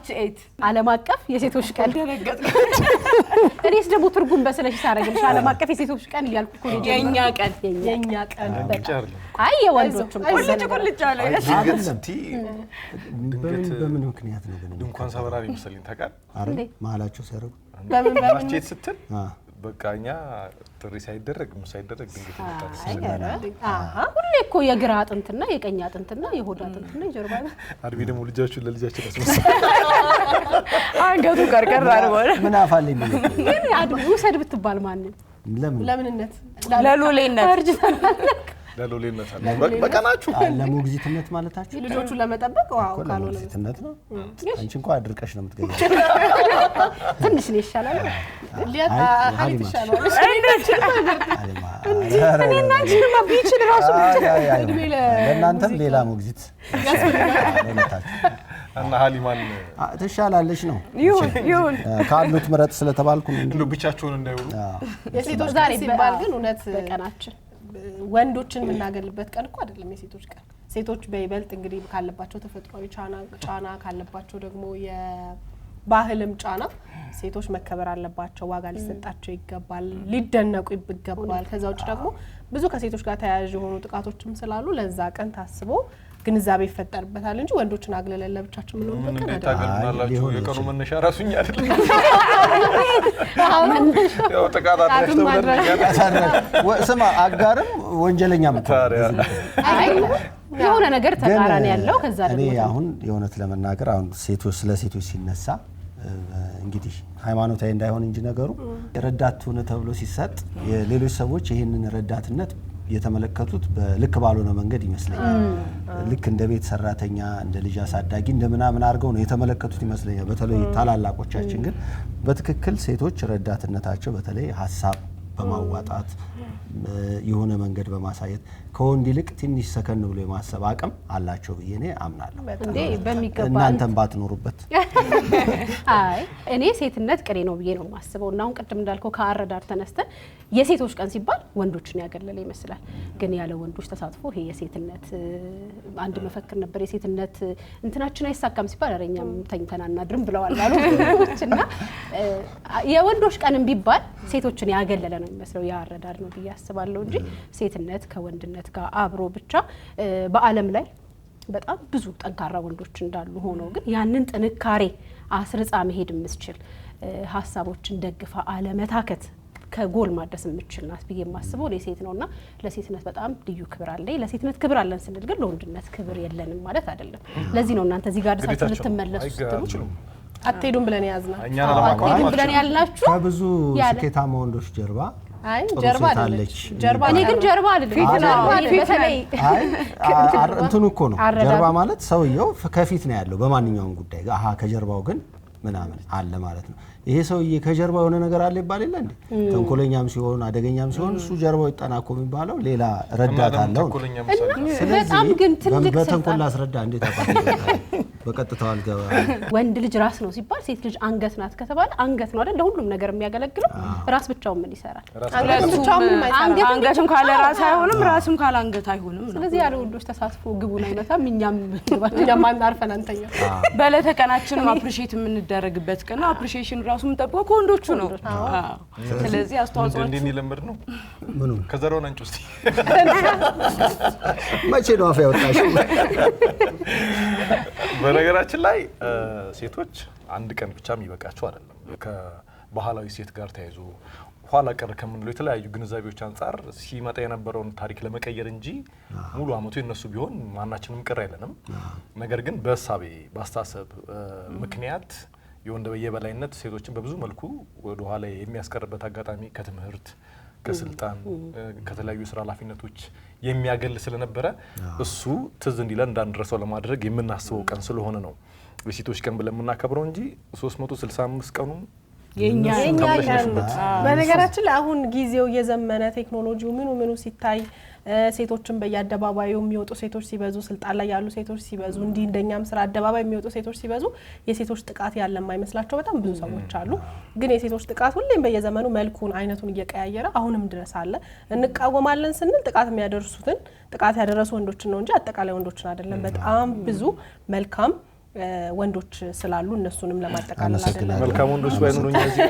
ማርች 8 ዓለም አቀፍ የሴቶች ቀን ደረገጥኩ እኔስ ደግሞ ትርጉም በሰለሽ ሳረግልሽ ዓለም አቀፍ የሴቶች ቀን እያልኩ እኮ የኛ ቀን አይ የወንዶችም ቁልጭ አለ በምን ምክንያት ነው ግን ድንኳን ሰበራሪ መሰለኝ ታውቃለህ አይደል ማላቸው ሰረጉ ማርች 8 ስትል በቃኛ ጥሪ ሳይደረግ ድንገት ይመጣል ሁሌ እኮ የግራ አጥንትና የቀኝ አጥንትና የሆድ አጥንትና የጀርባ አርቢ ደግሞ ልጃችሁ ለልጃችሁ አስመሰለ አንገቱ ቀርቀር አድርጎ ምን አፋለኝ ግን አድቡ ሰድ ብትባል ማን ለምንነት ለሎሌነት ለሎሌነት አለ በቀናችሁ ለሞግዚትነት ማለታችሁ ልጆቹን ለመጠበቅ ዋው ካሎ ለሞግዚትነት ነው አንቺ እንኳን አድርቀሽ ነው የምትገኘው ትንሽ ነው ይሻላል ሊያታ ሀሊት ይሻላል እኔና አንቺማ ቢችል ራሱ እድሜ ለእናንተም ሌላ ሞግዚት እና ሀሊማን ትሻላለሽ ነው ይሁን ካሉት ምረጥ ስለተባልኩ እንደው ብቻቸውን እንዳይሆኑ የሴቶች ዛሬ ሲባል ግን እውነት በቀናችን ወንዶችን የምናገልበት ቀን እኮ አይደለም የሴቶች ቀን ሴቶች በይበልጥ እንግዲህ ካለባቸው ተፈጥሯዊ ጫና ካለባቸው ደግሞ የባህልም ጫና ሴቶች መከበር አለባቸው ዋጋ ሊሰጣቸው ይገባል ሊደነቁ ይገባል ከዛ ውጭ ደግሞ ብዙ ከሴቶች ጋር ተያያዥ የሆኑ ጥቃቶችም ስላሉ ለዛ ቀን ታስቦ ግንዛቤ ይፈጠርበታል እንጂ ወንዶችን አግለለን ለብቻቸው ምን ነው ምን ታገናላችሁ የቀኑ መነሻ ራሱኛ አይደል ያው ጥቃት አድርገው ስማ አጋርም ወንጀለኛም የሆነ ነገር ተቃራኒ ያለው ከዛ ደግሞ እኔ አሁን የሆነት ለመናገር አሁን ሴቶች ስለ ሴቶች ሲነሳ እንግዲህ ሃይማኖታዊ እንዳይሆን እንጂ ነገሩ ረዳት ሆነ ተብሎ ሲሰጥ የሌሎች ሰዎች ይሄንን ረዳትነት የተመለከቱት በልክ ባልሆነ መንገድ ይመስለኛል ልክ እንደ ቤት ሰራተኛ እንደ ልጅ አሳዳጊ እንደምናምን አርገው ነው የተመለከቱት ይመስለኛል በተለይ ታላላቆቻችን ግን በትክክል ሴቶች ረዳትነታቸው በተለይ ሐሳብ በማዋጣት የሆነ መንገድ በማሳየት ከወንድ ይልቅ ትንሽ ሰከን ብሎ የማሰብ አቅም አላቸው በየኔ አምናለሁ እንዴ በሚገባ እናንተም ባትኖሩበት አይ እኔ ሴትነት ቅሬ ነው ብዬ ነው ማስበው እና አሁን ቅድም እንዳልከው ከአረዳር ተነስተን የሴቶች ቀን ሲባል ወንዶችን ያገለለ ይመስላል ግን ያለ ወንዶች ተሳትፎ ይሄ የሴትነት አንድ መፈክር ነበር የሴትነት እንትናችን አይሳካም ሲባል አረኛም ተኝተናና ድርም ብለዋል አሉና የወንዶች ቀንም ቢባል ሴቶችን ያገለለ ነው የሚመስለው ያረዳር ነው ብዬ አስባለሁ እንጂ ሴትነት ከወንድነት ጋር አብሮ ብቻ በአለም ላይ በጣም ብዙ ጠንካራ ወንዶች እንዳሉ ሆኖ ግን ያንን ጥንካሬ አስርጻ መሄድ መስችል ሐሳቦችን ደግፋ አለመታከት ከጎል ማድረስ የምትችልናት ብዬ ማስበው ለሴት ነውና ለሴትነት በጣም ልዩ ክብር አለ ለሴትነት ክብር አለን ስንል ግን ለወንድነት ክብር የለንም ማለት አይደለም ለዚህ ነው እናንተ እዚህ ጋር ደሳችሁ ልትመለሱ አትሄዱም ብለን ያዝና አትሄዱም ብለን ያልናችሁ ከብዙ ስኬታማ ወንዶች ጀርባ አይ ጀርባ አይደለች ጀርባ እኔ ግን ጀርባ አይደለም በተለይ እንትኑ እኮ ነው ጀርባ ማለት ሰውየው ከፊት ነው ያለው በማንኛውም ጉዳይ አሃ ከጀርባው ግን ምናምን አለ ማለት ነው ይሄ ሰውዬ ከጀርባው የሆነ ነገር አለ ይባል የለ እንዴ ተንኮለኛም ሲሆን አደገኛም ሲሆን እሱ ጀርባው ይጣናኮ የሚባለው ሌላ ረዳት አለው በጣም ግን ትልቅ በተንኮል አስረዳ እንዴ ታውቃለህ በቀጥታው አልገባ ወንድ ልጅ ራስ ነው ሲባል ሴት ልጅ አንገት ናት ከተባለ አንገት ነው አይደል ለሁሉም ነገር የሚያገለግለው ራስ ብቻውን ምን ይሰራል አንገትም ካለ ራስ አይሆንም ራስም ካለ አንገት አይሆንም ስለዚህ ያለ ወንዶች ተሳትፎ ግቡን አይመታም እኛም ማናርፈን አንተኛ በለተቀናችን አፕሪሺየት የምንደረግበት ቀን አፕሪሺየሽን ራሱ የምንጠብቀው ከወንዶቹ ነው ስለዚህ አስተዋጽኦ እንዴ ለምር ነው ምኑ ከዘራው አንቺ እስቲ መቼ ነው አፍ ያወጣሽው በነገራችን ላይ ሴቶች አንድ ቀን ብቻም ይበቃቸው አይደለም ከባህላዊ ሴት ጋር ተያይዞ ኋላ ቀር ከምንለው የተለያዩ ግንዛቤዎች አንፃር ሲመጣ የነበረውን ታሪክ ለመቀየር እንጂ ሙሉ አመቱ የነሱ ቢሆን ማናችንም ቅር አይለንም ነገር ግን በሳቤ ባስተሳሰብ ምክንያት የወንድ በየበላይነት ሴቶችን በብዙ መልኩ ወደ ኋላ የሚያስቀርበት አጋጣሚ ከትምህርት ከስልጣን ከተለያዩ ስራ ኃላፊነቶች የሚያገል ስለነበረ እሱ ትዝ እንዲለን እንዳንረሳው ለማድረግ የምናስበው ቀን ስለሆነ ነው በሴቶች ቀን ብለን የምናከብረው እንጂ 365 ቀኑ የኛ በነገራችን ላይ አሁን ጊዜው የዘመነ ቴክኖሎጂው ምኑ ሲታይ ሴቶችን በየአደባባዩ የሚወጡ ሴቶች ሲበዙ ስልጣን ላይ ያሉ ሴቶች ሲበዙ እንዲ እንደኛም ስራ አደባባይ የሚወጡ ሴቶች ሲበዙ የሴቶች ጥቃት ያለ የማይመስላቸው በጣም ብዙ ሰዎች አሉ ግን የሴቶች ጥቃት ሁሌም በየዘመኑ መልኩን አይነቱን እየቀያየረ አሁንም ድረስ አለ እንቃወማለን ስንል ጥቃት የሚያደርሱትን ጥቃት ያደረሱ ወንዶችን ነው እንጂ አጠቃላይ ወንዶችን አይደለም በጣም ብዙ መልካም ወንዶች ስላሉ እነሱንም ለማጠቃለል አይደለም። መልካም ወንዶች ባይኖሩኝ እዚህ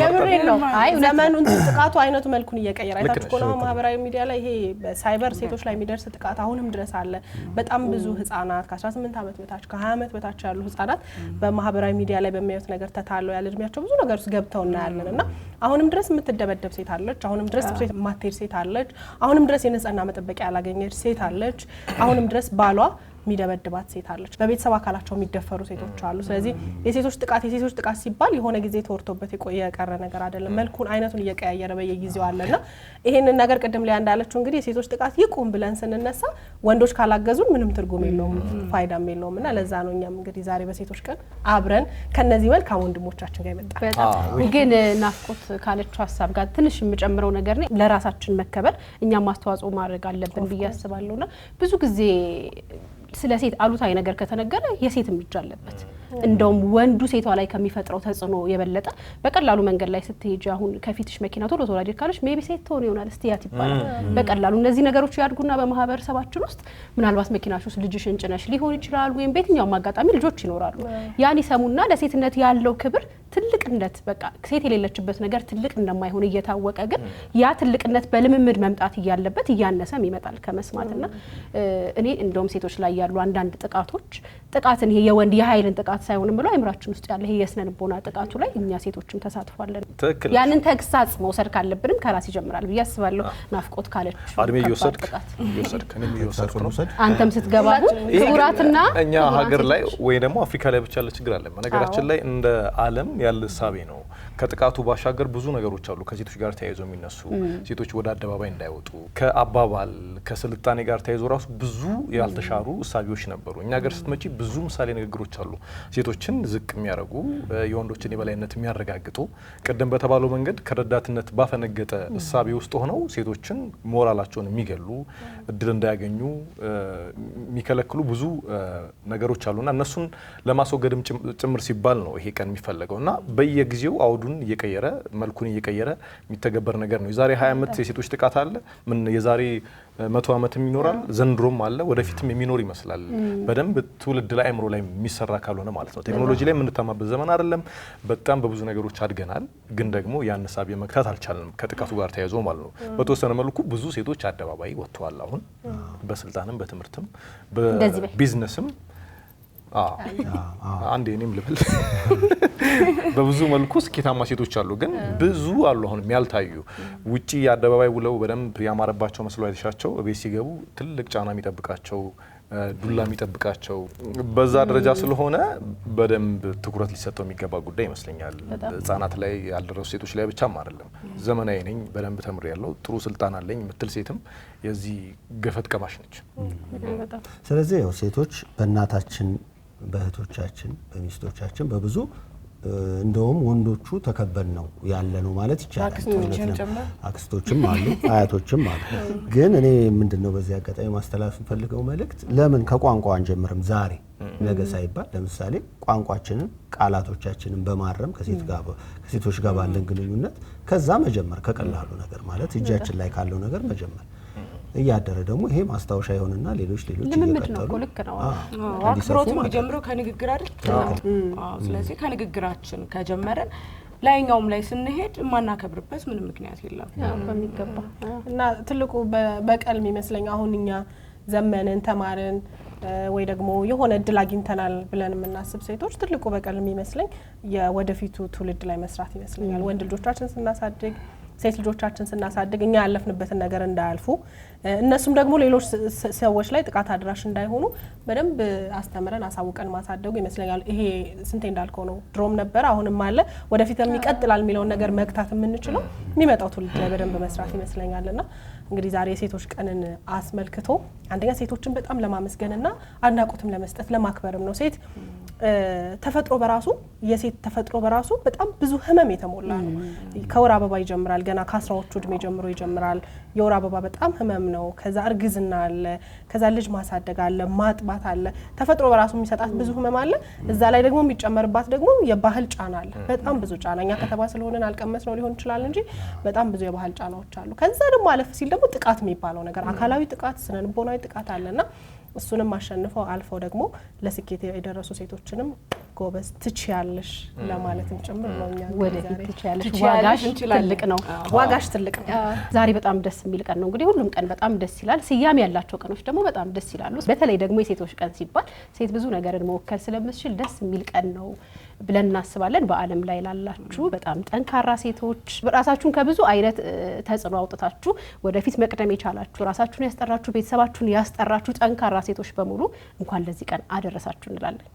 የምሬን ነው። ዘመኑን ጥቃቱ አይነቱ መልኩን እየቀየረ አይታችሁ ነው። ማህበራዊ ሚዲያ ላይ ይሄ በሳይበር ሴቶች ላይ የሚደርስ ጥቃት አሁንም ድረስ አለ። በጣም ብዙ ህፃናት ከ18 ዓመት በታች ከ20 ዓመት በታች ያሉ ህፃናት በማህበራዊ ሚዲያ ላይ በሚያዩት ነገር ተታለው ያለ እድሜያቸው ብዙ ነገር ውስጥ ገብተው እናያለን እና አሁንም ድረስ የምትደበደብ ሴት አለች። አሁንም ድረስ ትሬት ማቴር ሴት አለች። አሁንም ድረስ የንጽህና መጠበቂያ ያላገኘች ሴት አለች። አሁንም ድረስ ባሏ የሚደበድባት ሴት አለች። በቤተሰብ አካላቸው የሚደፈሩ ሴቶች አሉ። ስለዚህ የሴቶች ጥቃት ሲባል የሆነ ጊዜ ተወርቶበት የቆየ ቀረ ነገር አይደለም። መልኩን አይነቱን እየቀያየረ በየጊዜው አለና ይሄንን ነገር ቅድም ላይ እንዳለችው እንግዲህ የሴቶች ጥቃት ይቁም ብለን ስንነሳ ወንዶች ካላገዙን ምንም ትርጉም የለውም ፋይዳም የለውም እና ለዛ ነው እኛም እንግዲህ ዛሬ በሴቶች ቀን አብረን ከነዚህ መልካም ወንድሞቻችን ጋር ይመጣል። በጣም ግን ናፍቆት ካለችው ሀሳብ ጋር ትንሽ የምጨምረው ነገር ነው ለራሳችን መከበር እኛም አስተዋጽኦ ማድረግ አለብን ብዬ አስባለሁና ብዙ ጊዜ ስለ ሴት አሉታዊ ነገር ከተነገረ የሴት እጅ አለበት። እንደውም ወንዱ ሴቷ ላይ ከሚፈጥረው ተጽዕኖ የበለጠ በቀላሉ መንገድ ላይ ስትሄጂ አሁን ከፊትሽ መኪና ቶሎ አይደል ካለሽ ሜቢ ሴት ትሆን ይሆናል እስቲያት ይባላል። በቀላሉ እነዚህ ነገሮች ያድጉና በማህበረሰባችን ውስጥ ምናልባት መኪናሽ ውስጥ ልጅሽን ጭነሽ ሊሆን ይችላል ወይም በየትኛውም አጋጣሚ ልጆች ይኖራሉ። ያን ይሰሙና ለሴትነት ያለው ክብር ትልቅነት በቃ ሴት የሌለችበት ነገር ትልቅ እንደማይሆን እየታወቀ ግን ያ ትልቅነት በልምምድ መምጣት እያለበት እያነሰም ይመጣል ከመስማትና እኔ እንደውም ሴቶች ላይ ያሉ አንዳንድ ጥቃትን ይሄ የወንድ የኃይልን ጥቃት ሳይሆንም ብለው አይምራችን ውስጥ ያለ ይሄ የስነልቦና ጥቃቱ ላይ እኛ ሴቶችም ተሳትፏለን። ያንን ተግሳጽ መውሰድ ካለብንም ከራስ ይጀምራል ብዬ አስባለሁ። ናፍቆት ካለች አድሜ ይወሰድ ከነም ይወሰድ ነው አንተም ስትገባ ክቡራትና እኛ ሀገር ላይ ወይ ደግሞ አፍሪካ ላይ ብቻ ያለ ችግር አለ። ነገራችን ላይ እንደ ዓለም ያለ ሳቤ ነው። ከጥቃቱ ባሻገር ብዙ ነገሮች አሉ ከሴቶች ጋር ተያይዞ የሚነሱ ሴቶች ወደ አደባባይ እንዳይወጡ ከአባባል ከስልጣኔ ጋር ተያይዞ ራሱ ብዙ ያልተሻሩ እሳቢዎች ነበሩ። እኛ ሀገር ስትመጪ ብዙ ምሳሌ ንግግሮች አሉ ሴቶችን ዝቅ የሚያረጉ የወንዶችን የበላይነት የሚያረጋግጡ ቀደም በተባለው መንገድ ከረዳትነት ባፈነገጠ እሳቤ ውስጥ ሆነው ሴቶችን ሞራላቸውን የሚገሉ እድል እንዳያገኙ የሚከለክሉ ብዙ ነገሮች አሉና እነሱን ለማስወገድም ጭምር ሲባል ነው ይሄ ቀን የሚፈለገውና በየጊዜው አውዱን እየቀየረ መልኩን እየቀየረ የሚተገበር ነገር ነው። የዛሬ 20 ዓመት የሴቶች ጥቃት አለ ምን የዛሬ 100 ዓመትም ይኖራል ዘንድሮም አለ ወደፊትም የሚኖር ይመስላል። በደንብ ትውልድ ላይ አእምሮ ላይ የሚሰራ ካልሆነ ማለት ነው። ቴክኖሎጂ ላይ የምንተማበት ዘመን አይደለም። በጣም በብዙ ነገሮች አድገናል፣ ግን ደግሞ ያን ሳቢ መክታት አልቻልንም ከጥቃቱ ጋር ተያይዞ ማለት ነው። በተወሰነ መልኩ ብዙ ሴቶች አደባባይ ወጥተዋል። አሁን በስልጣንም በትምህርትም በቢዝነስም አንዴ እኔም ልብል በብዙ መልኩ ስኬታማ ሴቶች አሉ፣ ግን ብዙ አሉ አሁንም ያልታዩ ውጪ አደባባይ ውለው በደንብ ያማረባቸው መስሎ አይተሻቸው ቤት ሲገቡ ትልቅ ጫና የሚጠብቃቸው ዱላ የሚጠብቃቸው በዛ ደረጃ ስለሆነ በደንብ ትኩረት ሊሰጠው የሚገባ ጉዳይ ይመስለኛል። ህጻናት ላይ ያልደረሱ ሴቶች ላይ ብቻም አይደለም። ዘመናዊ ነኝ በደንብ ተምሬያለሁ ጥሩ ስልጣን አለኝ ምትል ሴትም የዚህ ገፈት ቀማሽ ነች። ስለዚህ ያው ሴቶች በእናታችን በእህቶቻችን በሚስቶቻችን በብዙ እንደውም ወንዶቹ ተከበን ነው ያለ ነው ማለት ይቻላል። አክስቶችም አሉ አያቶችም አሉ። ግን እኔ ምንድነው በዚህ አጋጣሚ ማስተላለፍ ፈልገው መልእክት ለምን ከቋንቋ አንጀምርም? ዛሬ ነገ ሳይባል ለምሳሌ ቋንቋችንን ቃላቶቻችንን በማረም ከሴቶች ጋር ባለን ግንኙነት ከዛ መጀመር ከቀላሉ ነገር ማለት እጃችን ላይ ካለው ነገር መጀመር እያደረ ደግሞ ይሄ ማስታወሻ ይሆንና ሌሎች ልምምድ ነው እኮ ልክ ነው። አክብሮት የሚጀምረው ከንግግር አይደል? ስለዚህ ከንግግራችን ከጀመረን ላይኛውም ላይ ስንሄድ የማናከብርበት ምንም ምክንያት የለም። በሚገባ እና ትልቁ በቀል የሚመስለኝ አሁን እኛ ዘመንን ተማርን ወይ ደግሞ የሆነ እድል አግኝተናል ብለን የምናስብ ሴቶች ትልቁ በቀል የሚመስለኝ የወደፊቱ ትውልድ ላይ መስራት ይመስለኛል። ወንድ ልጆቻችን ስናሳድግ ሴት ልጆቻችን ስናሳድግ እኛ ያለፍንበትን ነገር እንዳያልፉ እነሱም ደግሞ ሌሎች ሰዎች ላይ ጥቃት አድራሽ እንዳይሆኑ በደንብ አስተምረን አሳውቀን ማሳደጉ ይመስለኛል። ይሄ ስንቴ እንዳልከው ነው ድሮም ነበር አሁንም አለ ወደፊትም ይቀጥላል የሚለውን ነገር መግታት የምንችለው የሚመጣው ትውልድ ላይ በደንብ መስራት ይመስለኛልና እንግዲህ ዛሬ የሴቶች ቀንን አስመልክቶ አንደኛ ሴቶችን በጣም ለማመስገንና አድናቆትም ለመስጠት ለማክበርም ነው። ሴት ተፈጥሮ በራሱ የሴት ተፈጥሮ በራሱ በጣም ብዙ ህመም የተሞላ ነው። ከወር አበባ ይጀምራል ገና ከ10ዎቹ እድሜ ጀምሮ ይጀምራል። የወር አበባ በጣም ህመም ነው። ከዛ እርግዝና አለ፣ ከዛ ልጅ ማሳደግ አለ፣ ማጥባት አለ። ተፈጥሮ በራሱ የሚሰጣት ብዙ ህመም አለ። እዛ ላይ ደግሞ የሚጨመርባት ደግሞ የባህል ጫና አለ። በጣም ብዙ ጫና እኛ ከተማ ስለሆነን አልቀመስ ነው ሊሆን ይችላል እንጂ በጣም ብዙ የባህል ጫናዎች አሉ። ከዛ ደግሞ አለፍ ሲል ደግሞ ጥቃት የሚባለው ነገር አካላዊ ጥቃት፣ ስነ ልቦናዊ ጥቃት አለና እሱንም አሸንፈው አልፈው ደግሞ ለስኬት የደረሱ ሴቶችንም ጎበዝ ትችያለሽ ለማለትም ጭምር ነው። እኛ ወደፊት ትችያለሽ፣ ዋጋሽ ትልቅ ነው። ዋጋሽ ትልቅ ነው። ዛሬ በጣም ደስ የሚል ቀን ነው። እንግዲህ ሁሉም ቀን በጣም ደስ ይላል። ስያሜ ያላቸው ቀኖች ደግሞ በጣም ደስ ይላሉ። በተለይ ደግሞ የሴቶች ቀን ሲባል ሴት ብዙ ነገርን መወከል ስለምትችል ደስ የሚል ቀን ነው ብለን እናስባለን። በዓለም ላይ ላላችሁ በጣም ጠንካራ ሴቶች ራሳችሁን ከብዙ አይነት ተጽዕኖ አውጥታችሁ ወደፊት መቅደም የቻላችሁ ራሳችሁን ያስጠራችሁ ቤተሰባችሁን ያስጠራችሁ ጠንካራ ሴቶች በሙሉ እንኳን ለዚህ ቀን አደረሳችሁ እንላለን።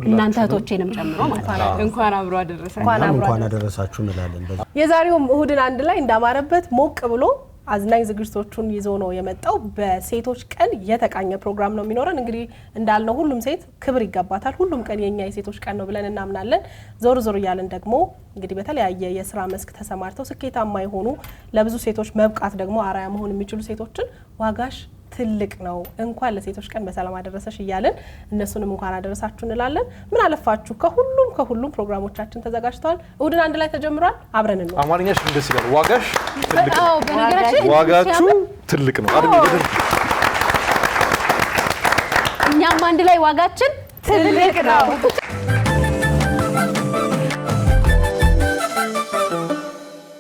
እናንተ እህቶቼንም ጨምሮ ማለት ነው። እንኳን አብሮ አደረሳችሁ እንኳን አደረሳችሁ እንላለን። የዛሬውም እሁድን አንድ ላይ እንዳማረበት ሞቅ ብሎ አዝናኝ ዝግጅቶቹን ይዞ ነው የመጣው። በሴቶች ቀን የተቃኘ ፕሮግራም ነው የሚኖረን። እንግዲህ እንዳልነው ሁሉም ሴት ክብር ይገባታል። ሁሉም ቀን የኛ የሴቶች ቀን ነው ብለን እናምናለን። ዞር ዞር እያለን ደግሞ እንግዲህ በተለያየ የስራ መስክ ተሰማርተው ስኬታማ የሆኑ ለብዙ ሴቶች መብቃት ደግሞ አርአያ መሆን የሚችሉ ሴቶችን ዋጋሽ ትልቅ ነው እንኳን ለሴቶች ቀን በሰላም አደረሰሽ እያለን እነሱንም እንኳን አደረሳችሁ እንላለን። ምን አለፋችሁ ከሁሉም ፕሮግራሞቻችን ተዘጋጅተዋል። እሁድን አንድ ላይ ተጀምሯል። አብረን ነው አማርኛሽ ደስ ይላል። ዋጋሽ ትልቅ ነው። በነገራችን ዋጋችሁ ትልቅ ነው አይደል? እኛም አንድ ላይ ዋጋችን ትልቅ ነው።